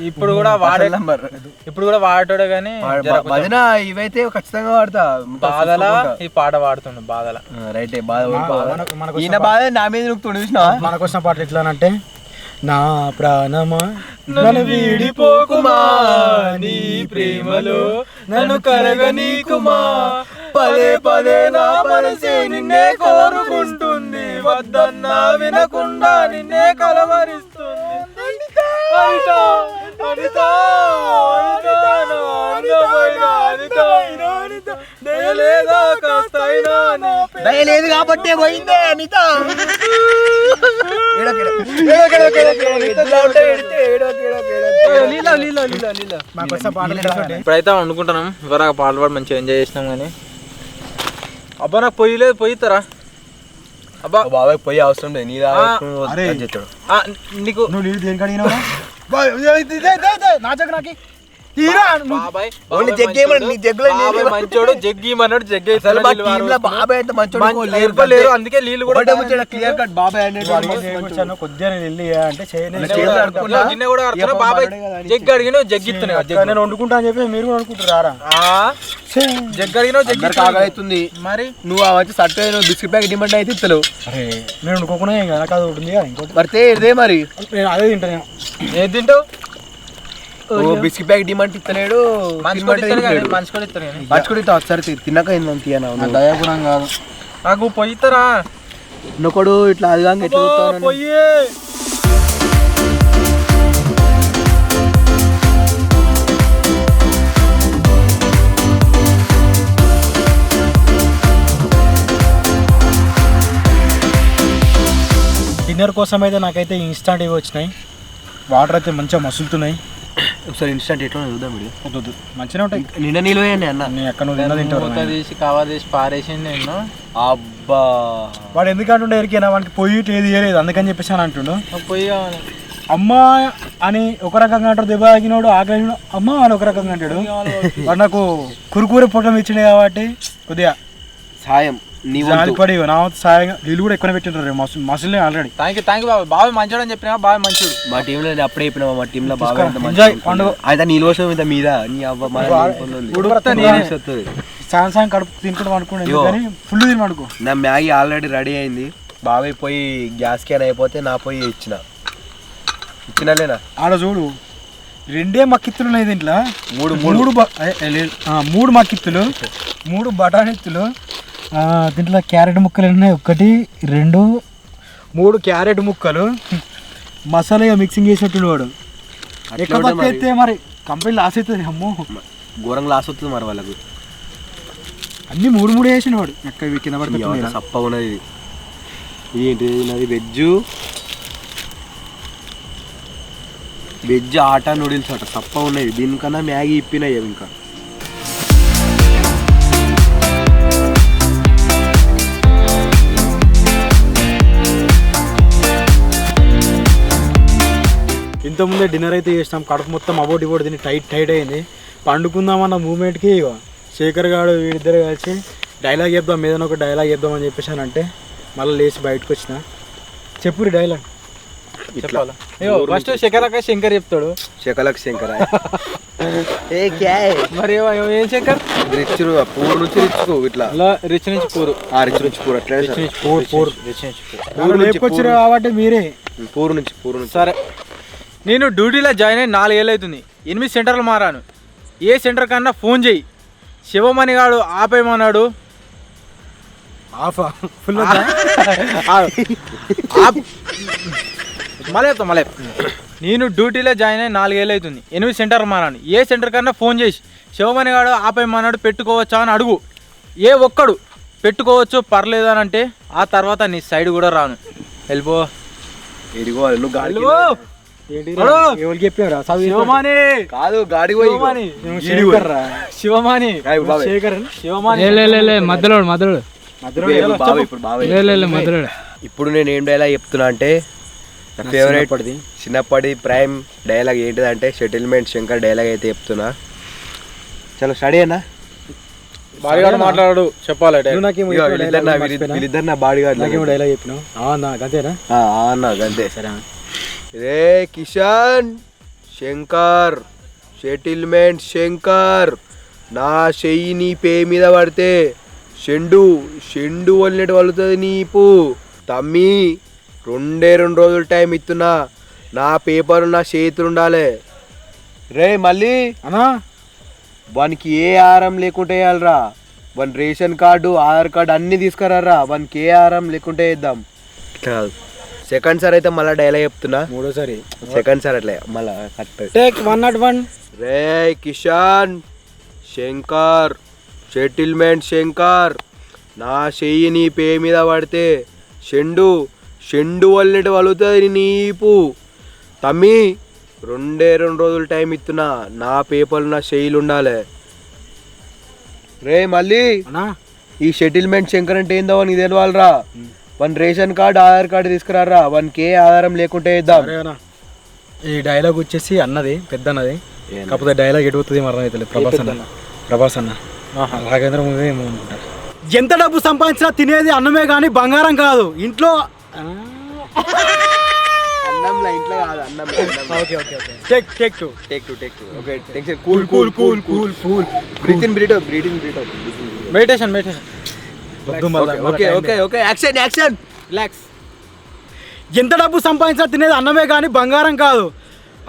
ఇప్పుడు కూడా వాడే నంబర్ ఇప్పుడు కూడా వాడతాడు కానీ భజన ఇవైతే ఖచ్చితంగా వాడతా బాధల ఈ పాట వాడుతుండు బాధల రైట్ ఈయన బాధ నా మీద నువ్వు చూసినా మనకు వచ్చిన పాటలు ఎట్లా అంటే నా ప్రాణమా నన్ను వీడిపోకుమా నీ ప్రేమలో నన్ను కరగనీకుమా పదే పదే నా మనసే నిన్నే కోరుకుంటుంది వద్దన్నా వినకుండా నిన్నే కలవరిస్తుంది దయలేదు కాబట్టే పోయిందే అనిత ఇప్పుడైతే అనుకుంటున్నాం ఇవరాక పాటలు పాడి మంచిగా ఎంజాయ్ చేసినాం కానీ అబ్బా నాకు పొయ్యలేదు పొయ్యితారా అబ్బా బాబాయ్ పోయి అవసరం లేదు నీకు నువ్వు దేనికి అడిగినావా నాకి మంచోడు జగ్గేమన్నాడు జగ్గలేరు అందుకే నీళ్ళు కూడా క్లియర్ కట్ బాబాయ్ కొద్దిగా వెళ్ళి అంటే గిన్నె కూడా కడుతున్నా బాబాయ్ జగ్గి అడిగినావు జగ్గిస్తున్నావు నేను వండుకుంటా అని చెప్పి మీరు అనుకుంటారా జగ్గి అడిగినావు జగ్గి అవుతుంది మరి నువ్వు వచ్చి సట్ బిస్కెట్ ప్యాకెట్ డిమాండ్ అయితే ఇస్తలేవు నేను వండుకోకుండా ఏం కదా కాదు ఉంటుంది ఇంకోటి పడితే ఇదే మరి నేను అదే తింటాను ఏది తింటావు బిస్కెట్ ప్యాకెట్ డిమాండ్ ఇస్తలేడు మంచి ఒకసారి తిన్నాక దయాగుణం కాదు నాకు పొయ్యితారా నొకడు ఇట్లా అది కాక ఎట్లా పొయ్యి డిన్నర్ కోసం అయితే నాకైతే ఇన్స్టాంట్ ఇవి వచ్చినాయి వాటర్ అయితే మంచిగా మసులుతున్నాయి ఒకసారి ఇన్స్టెంట్ ఎట్లా చూద్దాం వద్దు మంచిగా ఉంటాయి నిన్న నిలువేయండి అన్న నేను ఎక్కడ నువ్వు తిన్న తింటావు తీసి కవర్ తీసి పారేసింది నేను అబ్బా వాడు ఎందుకంటుండే ఎరికైనా వాడికి పొయ్యి ఏది చేయలేదు అందుకని చెప్పేసి అని అంటుండు పొయ్యి కావాలి అమ్మ అని ఒక రకంగా అంటాడు దెబ్బ తాగినోడు ఆకలి అమ్మ అని ఒక రకంగా అంటాడు వాడు నాకు కురుకూర పొట్టం ఇచ్చిండు కాబట్టి కొద్దిగా సాయం పడి నా సాయంగా నీళ్ళు కూడా ఎక్కువ పెట్టింటారు మసులే ఆల్రెడీ థ్యాంక్ యూ బాబాయ్ మంచోడు అని చెప్పినా బాబాయ్ మంచోడు మా టీంలో అప్పుడే చెప్పినా మా టీంలో బాగా అయితే నీళ్ళు వర్షం ఇంత మీద సాయంత్రం కడుపు తినుకుంటూ అనుకోండి కానీ ఫుల్ తిని అనుకో నా మ్యాగీ ఆల్రెడీ రెడీ అయింది బాబాయ్ పోయి గ్యాస్ క్యాన్ అయిపోతే నా పోయి ఇచ్చినలేనా ఆడ చూడు 2 మక్కిత్తులు ఉన్నాయి దీంట్లో. 3 మక్కిత్తులు, 3 బఠానీత్తులు. దీంట్లో క్యారెట్ ముక్కలు ఉన్నాయి. 1 2 3 క్యారెట్ ముక్కలు. మసాలా మిక్సింగ్ చేసినట్టు వాడు. ఎక్కువ తక్కువ అయితే మరి కంపెనీ లాస్ అవుతుంది. అమ్మో ఘోరంగా లాస్ అవుతుంది మరి వాళ్ళకు. అన్ని 3 వేసిన వాడు ఎక్కడ కింద పడుతుంది. సప్పగా ఉన్నది ఇది. ఏంటి నాది వెజ్ ఆటా నూడిల్స్ అట సప్ప ఉన్నాయి. దీనికన్నా మ్యాగీ ఇప్పినాయి ఇంకా. ఇంతకుముందే డిన్నర్ అయితే చేసినాం. కడుపు మొత్తం అబోటి తిని టైట్ అయింది. పండుకుందామన్న మూమెంట్కి శేఖర్ గారు వీడిద్దరు కలిసి డైలాగ్ చెప్దాం, ఏదైనా ఒక డైలాగ్ చెప్దాం అని చెప్పేసానంటే మళ్ళీ లేచి బయటకు వచ్చిన. చెప్పురి డైలాగ్. చెప్పాలా? ఫస్ట్ శంకర్ చెప్తాడు. శకలక్ శంకర్ మరి ఏం శంకర్? రిచ్ పూర్ నుంచి రిచ్కు ఇట్లా రిచ్ నుంచి పూరు. రిచ్ నుంచి పూర్ అట్లా లేపుకొచ్చారు కాబట్టి మీరే పూర్ నుంచి. సరే, నేను డ్యూటీలో జాయిన్ అయ్యి 4 ఏళ్ళు అవుతుంది. 8 సెంటర్లు మారాను. ఏ సెంటర్ కన్నా ఫోన్ చేయి. శివమణి గాడు ఆపేయమన్నాడు. మళ్ళీ నేను డ్యూటీలో జాయిన్ అయ్యి 4 ఏళ్ళు అవుతుంది. 8 సెంటర్లు మారాను. ఏ సెంటర్ కన్నా ఫోన్ చేసి శివమణి గాడు ఆపేయమన్నాడు, పెట్టుకోవచ్చా అని అడుగు. ఏ ఒక్కడు పెట్టుకోవచ్చు పర్లేదు అని అంటే ఆ తర్వాత నీ సైడ్ కూడా రాను. వెళ్ళిపో. కాదు గాడి శివమాని ఇప్పుడు నేను ఏం డైలాగ్ చెప్తున్నా అంటే నా ఫేవరెట్ చిన్నప్పటి ప్రైమ్ డైలాగ్ ఏంటిదంటే సెటిల్మెంట్ శంకర్ డైలాగ్ అయితే చెప్తున్నా. చలో స్టడీ అన్నా. బాడీగార్డ్ మాట్లాడు చెప్పాలి. వీళ్ళిద్దరు నా బాడీగార్డ్ డైలాగ్ చెప్పినావు గంతే. రే కిషన్ శంకర్ సెటిల్మెంట్ శంకర్ నా చెయ్యి నీ పే మీద పడితే షెండు వల్లినట్టు వలుతుంది నీపు. తమ్మి 2 రోజులు టైం ఇస్తున్నా. నా పేపర్ నా చేతులు ఉండాలి. రే మళ్ళీ అన్నా వానికి ఏ ఆహారం లేకుంటే వేయాలరా. వాని రేషన్ కార్డు ఆధార్ కార్డు అన్నీ తీసుకురారా. వానికి ఏ ఆహారం లేకుంటే వేద్దాం. సెకండ్ సార్ అయితే మళ్ళీ డైలాగ్ చెప్తున్నా. మూడోసారి సెకండ్ సార్ అట్లే మళ్ళీ టేక్ 101. రే కిషన్ శంకర్ సెటిల్మెంట్ శంకర్ నా చెయ్యి నీ పే మీద పడితే షెండు వల్లటి వలుతుంది నీపు. తమ్మి 2 రోజులు టైం ఇస్తున్నా. నా పేపర్లు నా చెయ్యిలు ఉండాలి. రే మళ్ళీ ఈ సెటిల్మెంట్ శంకర్ అంటే ఏందో నీకు తెలవాలరా. One ration card Aadhaar card తీసుకురారా. వానికి ఏ ఆధారం లేకుంటే ఇద్దాం. ఈ డైలాగ్ వచ్చేసి అన్నది పెద్ద అన్నది. కాకపోతే డైలాగ్ ఎటువుతుంది మరణం అయితే ప్రభాస్ అన్న రాఘవేంద్ర మూవీ ఏమో అనుకుంటారు. ఎంత డబ్బు సంపాదించినా తినేది అన్నమే కానీ బంగారం కాదు. ఇంట్లో ఇంట్లో కాదు అన్నం. మెడిటేషన్ ఎంత డబ్బు సంపాదించినా తినేది అన్నమే కానీ బంగారం కాదు.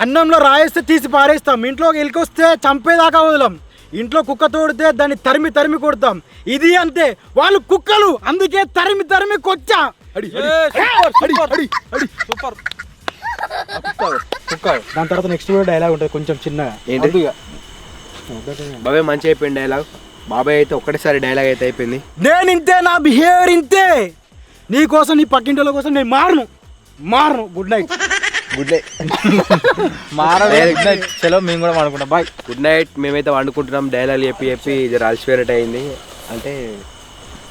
అన్నంలో రాయేస్తే తీసి పారేస్తాం. ఇంట్లోకి ఎలికొస్తే చంపేదాకా వదలం. ఇంట్లో కుక్క తోడితే దాన్ని తరిమి కొడతాం. ఇది అంతే. వాళ్ళు కుక్కలు, అందుకే తరిమి కొచ్చా. దాని తర్వాత నెక్స్ట్ డైలాగ్ ఉంటుంది కొంచెం చిన్నగా. ఏంటి బాబాయ్ మంచి అయిపోయింది డైలాగ్. బాబాయ్ అయితే ఒక్కటేసారి డైలాగ్ అయితే అయిపోయింది. నేను ఇంతే, నా బిహేవియర్ ఇంతే. నీ కోసం నీ పక్కింటి కోసం నేను మారను. Good night. చలో మేము కూడా వండుకుంటాం. బాయ్. Good night. మేమైతే వండుకుంటున్నాం. డైలాగ్ చెప్పి జర అలసిపోయినట్టు అయింది. అంటే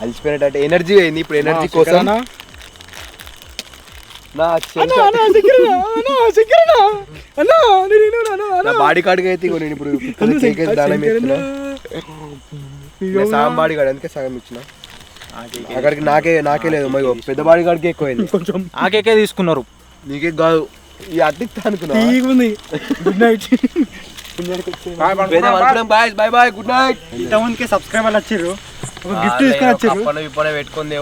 అలసిపోయినట్టు అంటే ఎనర్జీ అయింది. ఇప్పుడు ఎనర్జీ కోసం నా బాడీ కార్డ్కి అయితే నేను ఇప్పుడు సగం బాడీ కార్డ్ అందుకే సగం ఇచ్చిన. అక్కడికి నాకే లేదు. మరి పెద్ద బాడీ కార్డ్కి ఎక్కువైంది. కొంచెం ఆ కేకే తీసుకున్నారు. నీకే కాదు ఈ అట్టిస్తా అనుకున్నా. Good night. Bye good night. ఇంతమందికి సబ్స్క్రైబర్లు వచ్చారు. ఒక గిఫ్ట్ తీసుకొని వచ్చారు. పెట్టుకుంది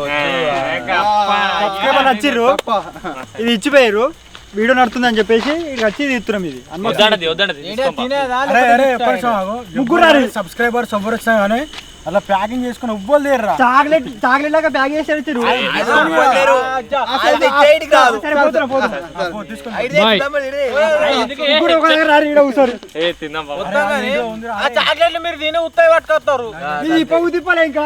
సబ్స్క్రైబర్లు వచ్చారు. ఇది ఇచ్చిపోయారు. వీడియో నడుతుందని చెప్పేసి ఇక్కడికి వచ్చి తీస్తున్నాం ఇది ముగ్గురు సబ్స్క్రైబర్స్ ఎవరు వచ్చినా కానీ అలా ప్యాకింగ్ చేసుకుని ఉవ్వలు తీర్రా చాక్లెట్ లాగా ప్యాక్ చేసి చాక్లెట్లు మీరు తిని ఉత్తాయి పట్టుకొస్తారు తిప్పాలి ఇంకా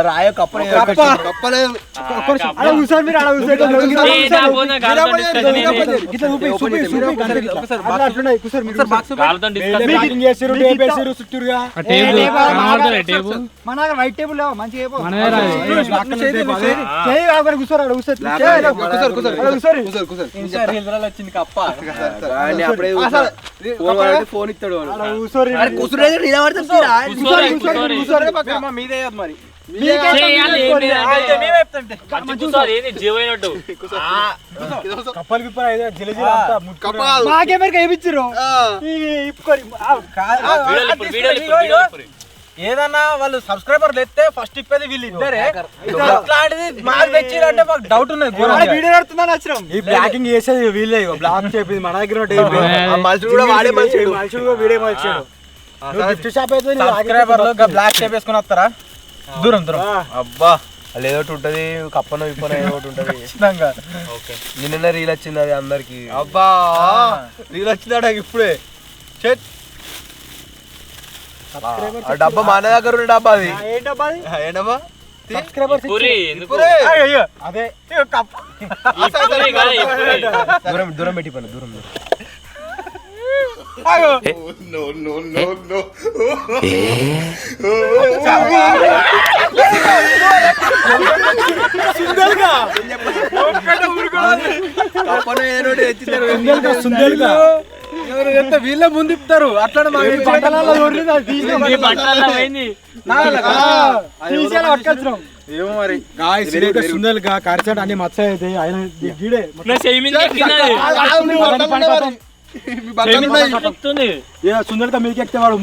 రాయో కప్పలేదు మన వైట్ టేబుల్ మంచిగా వచ్చింది కప్ప ఫోన్ ఇస్తాడు మీదే మరి కప్పలు మాకెవరికి ఏమిచ్చారు ఏదన్నా వాళ్ళు సబ్స్క్రైబర్లు ఎత్తే ఫస్ట్ ఇప్పేది వీళ్ళు ఇద్దరే అట్లాంటిది మాకు తెచ్చిరంటే మాకు డౌట్ ఉన్నది వీడియో నడుతుందని వచ్చినాం ఈ బ్లాకింగ్ చేసేది వీళ్ళే బ్లాక్ చెప్పింది మన దగ్గర మనుషులు కూడా వాడే మనుషులు వీడియో మలిచాడు సబ్స్క్రైబర్లు బ్లాక్ చేపేసుకుని వస్తారా దూరం దూరం అబ్బా అది ఏదోటి ఉంటది కప్పనో ఇప్పనో ఏదో ఒకటి ఉంటది నిన్న రీల్ వచ్చింది అది అందరికి అబ్బా రీల్ వచ్చిందా ఇప్పుడే డబ్బా మన దగ్గర ఉన్న డబ్బా అది ఏ డబ్బా అదే దూరం పెట్టి పని దూరం వీళ్ళే ముందు ఇస్తారు అట్లా ఏమో మరి సుందల్ గా కరిచాడు అన్ని మచ్చ అయితే ఆయన గీడే సుందర్ గా మీకు ఎక్కితే వాడు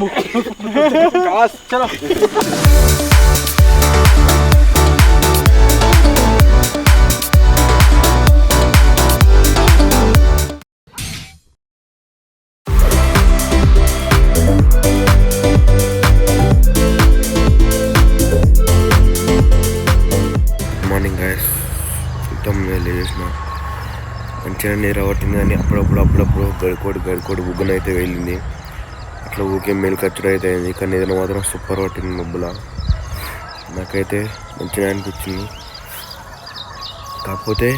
చలో మార్నింగ్ గైస్ మొత్తం లేచేసిన మంచిగా నీరు పట్టింది కానీ అప్పుడప్పుడు గడికోడి బుగ్గన అయితే వెళ్ళింది అట్లా ఊకే మేలుకచ్చడం అయితే అయింది కానీ ఏదైనా మాత్రం సూపర్ పట్టింది మబ్బుల నాకైతే మంచిగా అనిపించింది కాకపోతే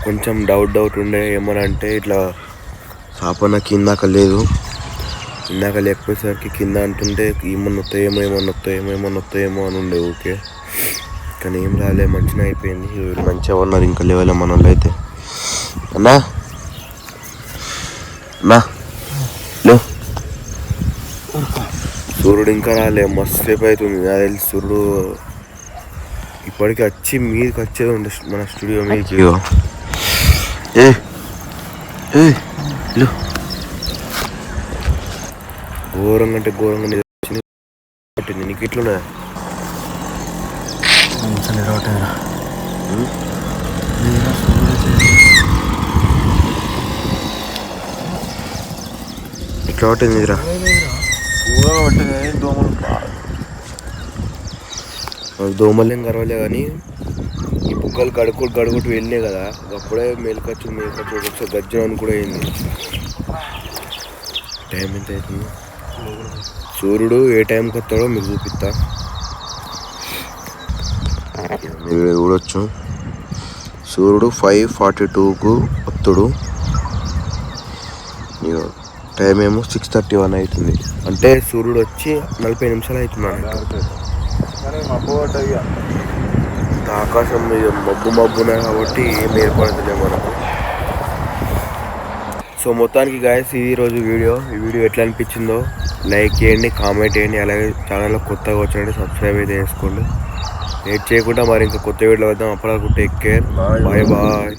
కొంచెం డౌట్ ఉండే ఏమని అంటే ఇట్లా సాపన కిందాక లేదు ఇందాక లేకపోయేసరికి కింద అంటుంటే ఏమన్నా వస్తాయేమో అని ఉండే ఓకే కానీ ఏం రాలే మంచిగా అయిపోయింది మంచిగా ఉన్నారు ఇంకా లేవలే మన వాళ్ళు అయితే అన్నా సూర్యుడు ఇంకా రాలే మస్తు సేపు అవుతుంది నాకు తెలిసి సూర్యుడు ఇప్పటికి వచ్చి మీదకి వచ్చేది ఉండే మన స్టూడియో మీదకి ఘోరంగా అంటే ఘోరంగా పట్టింది నీకు ఇట్లున్నా ఇట్లా పట్టింది రా దోమలేం గర్వలే కానీ ఈ బుగ్గలు గడుకొట్టు వెళ్ళినాయి కదా అప్పుడే మేలుకచ్చు ఒకసారి గజ్జనని కూడా అయింది. టైం ఎంత అవుతుంది? సూర్యుడు ఏ టైంకి వస్తాడో మీకు చూపిస్తా, మీరు చూడొచ్చు. సూర్యుడు 5:42కు వస్తాడు, టైం ఏమో 6:31 అవుతుంది. అంటే సూర్యుడు వచ్చి 40 నిమిషాలు అవుతుంది అన్నట్టు. ఆకాశం మీద మబ్బునే కాబట్టి ఏం ఏర్పడతలే మనకు. సో మొత్తానికి గాయస్ ఇది ఈరోజు వీడియో. ఈ వీడియో ఎట్లా అనిపించిందో లైక్ చేయండి, కామెంట్ చేయండి, అలాగే ఛానల్లో కొత్తగా వచ్చినట్టు సబ్స్క్రైబ్ అయితే చేసుకోండి. లేట్ చేయకుండా మరి ఇంకా కొత్త వీడియోలో వద్దాం. అప్పటివరకు టేక్ కేర్, బాయ్ బాయ్.